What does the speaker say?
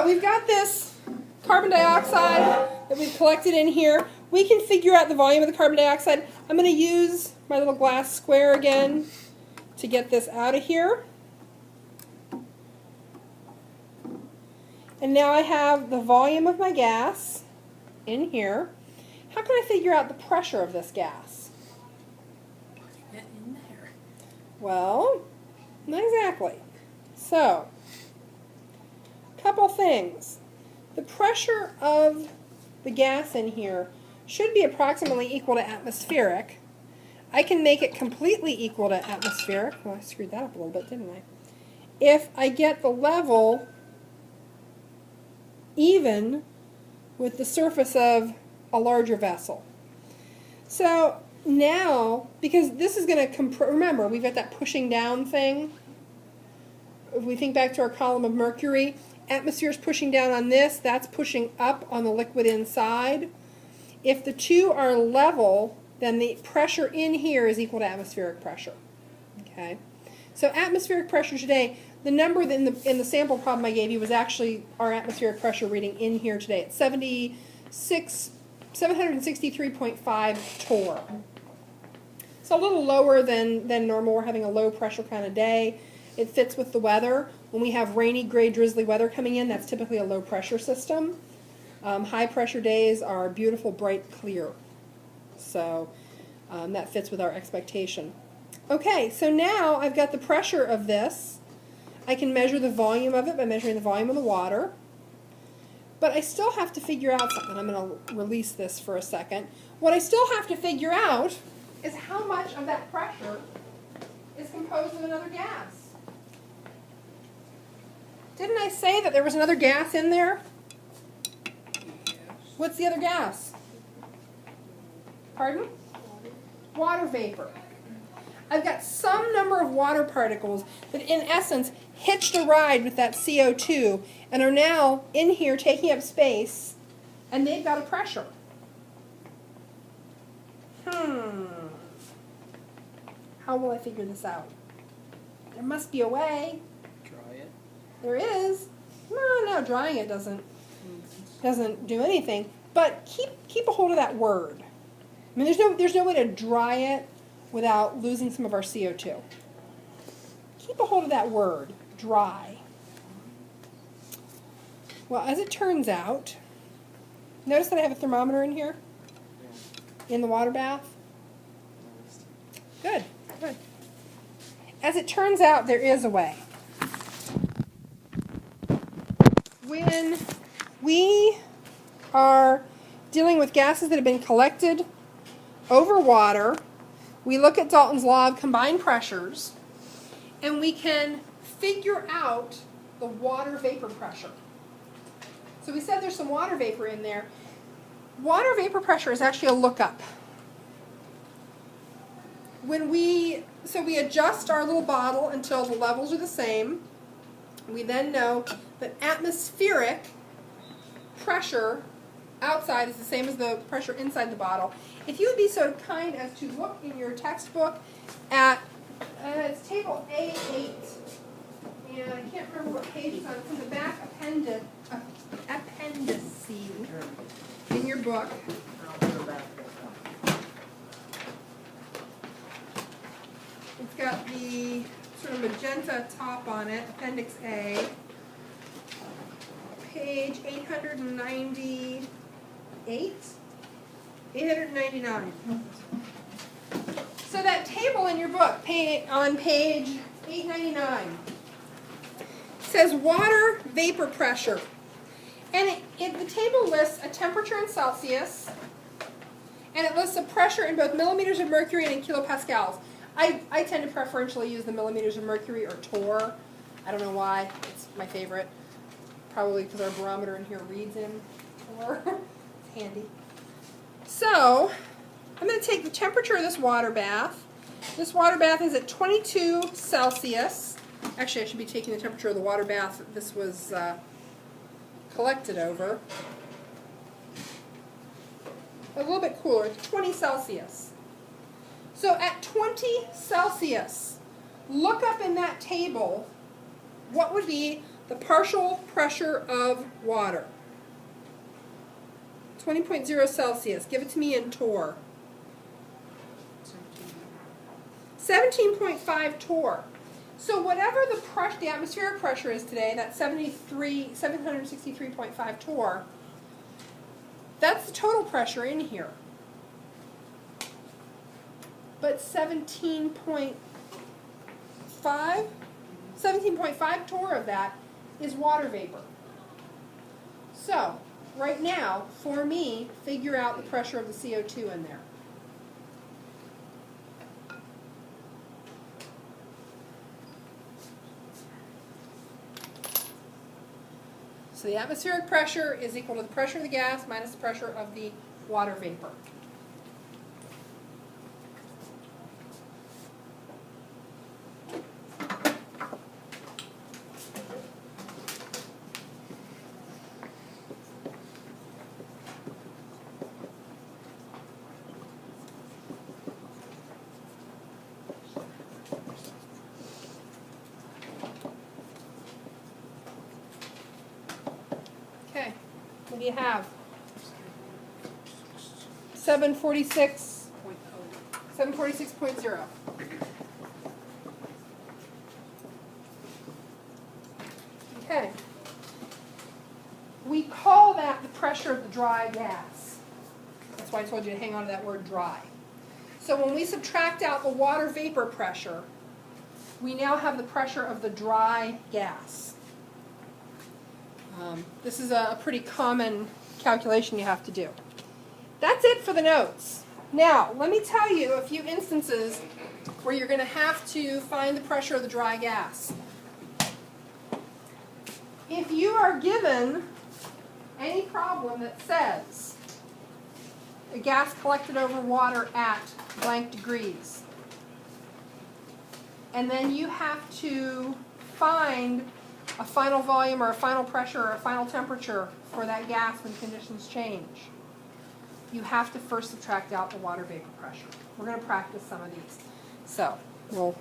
we've got this carbon dioxide that we've collected in here. We can figure out the volume of the carbon dioxide. I'm going to use my little glass square again to get this out of here. And now I have the volume of my gas in here. How can I figure out the pressure of this gas? Get in there. Well, not exactly. So, couple things. The pressure of the gas in here should be approximately equal to atmospheric. I can make it completely equal to atmospheric. Well, I screwed that up a little bit, didn't I? If I get the level even with the surface of a larger vessel. So now, because this is going to remember, we've got that pushing down thing. If we think back to our column of mercury, atmosphere is pushing down on this, that's pushing up on the liquid inside. If the two are level, then the pressure in here is equal to atmospheric pressure. Okay? So atmospheric pressure today, the number in the sample problem I gave you was actually our atmospheric pressure reading in here today. It's 763.5 torr. It's a little lower than normal. We're having a low pressure kind of day. It fits with the weather. When we have rainy, gray, drizzly weather coming in, that's typically a low pressure system. High pressure days are beautiful, bright, clear. So that fits with our expectation. Okay, so now I've got the pressure of this. I can measure the volume of it by measuring the volume of the water. But I still have to figure out something. I'm going to release this for a second. What I still have to figure out is how much of that pressure is composed of another gas. Didn't I say that there was another gas in there? What's the other gas? Pardon? Water vapor. I've got some number of water particles that in essence hitched a ride with that CO2 and are now in here taking up space, and they've got a pressure. How will I figure this out? There must be a way. Dry it. There is. No, drying it doesn't do anything. But keep a hold of that word. I mean, there's no way to dry it without losing some of our CO2. Keep a hold of that word, dry. Well, as it turns out, notice that I have a thermometer in here, in the water bath. Good, good. As it turns out, there is a way. When we are dealing with gases that have been collected over water, we look at Dalton's law of combined pressures, and we can figure out the water vapor pressure. So we said there's some water vapor in there. Water vapor pressure is actually a lookup. So we adjust our little bottle until the levels are the same. We then know that atmospheric pressure outside is the same as the pressure inside the bottle. If you would be so kind as to look in your textbook at, it's table A8, and I can't remember what page it's on. It's in the back appendice in your book. It's got the sort of magenta top on it, Appendix A, page 898, 899. So that table in your book, on page 899, says water vapor pressure. And the table lists a temperature in Celsius, and it lists a pressure in both millimeters of mercury and in kilopascals. I tend to preferentially use the millimeters of mercury, or torr. I don't know why. It's my favorite. Probably because our barometer in here reads in torr. It's handy. So, I'm going to take the temperature of this water bath. This water bath is at 22 Celsius. Actually, I should be taking the temperature of the water bath that this was collected over. A little bit cooler. It's 20 Celsius. So at 20 Celsius, look up in that table what would be the partial pressure of water. 20.0 Celsius. Give it to me in torr. 17.5 torr. So whatever the atmospheric pressure is today, that's 763.5 torr, that's the total pressure in here. But 17.5 torr of that is water vapor. So, right now, for me, figure out the pressure of the CO2 in there. So the atmospheric pressure is equal to the pressure of the gas minus the pressure of the water vapor. Okay, what do you have? 746.0. Okay. We call that the pressure of the dry gas. That's why I told you to hang on to that word dry. So when we subtract out the water vapor pressure, we now have the pressure of the dry gas. This is a pretty common calculation you have to do. That's it for the notes. Now, let me tell you a few instances where you're going to have to find the pressure of the dry gas. If you are given any problem that says a gas collected over water at blank degrees, and then you have to find a final volume or a final pressure or a final temperature for that gas when conditions change, you have to first subtract out the water vapor pressure. We're going to practice some of these. So we'll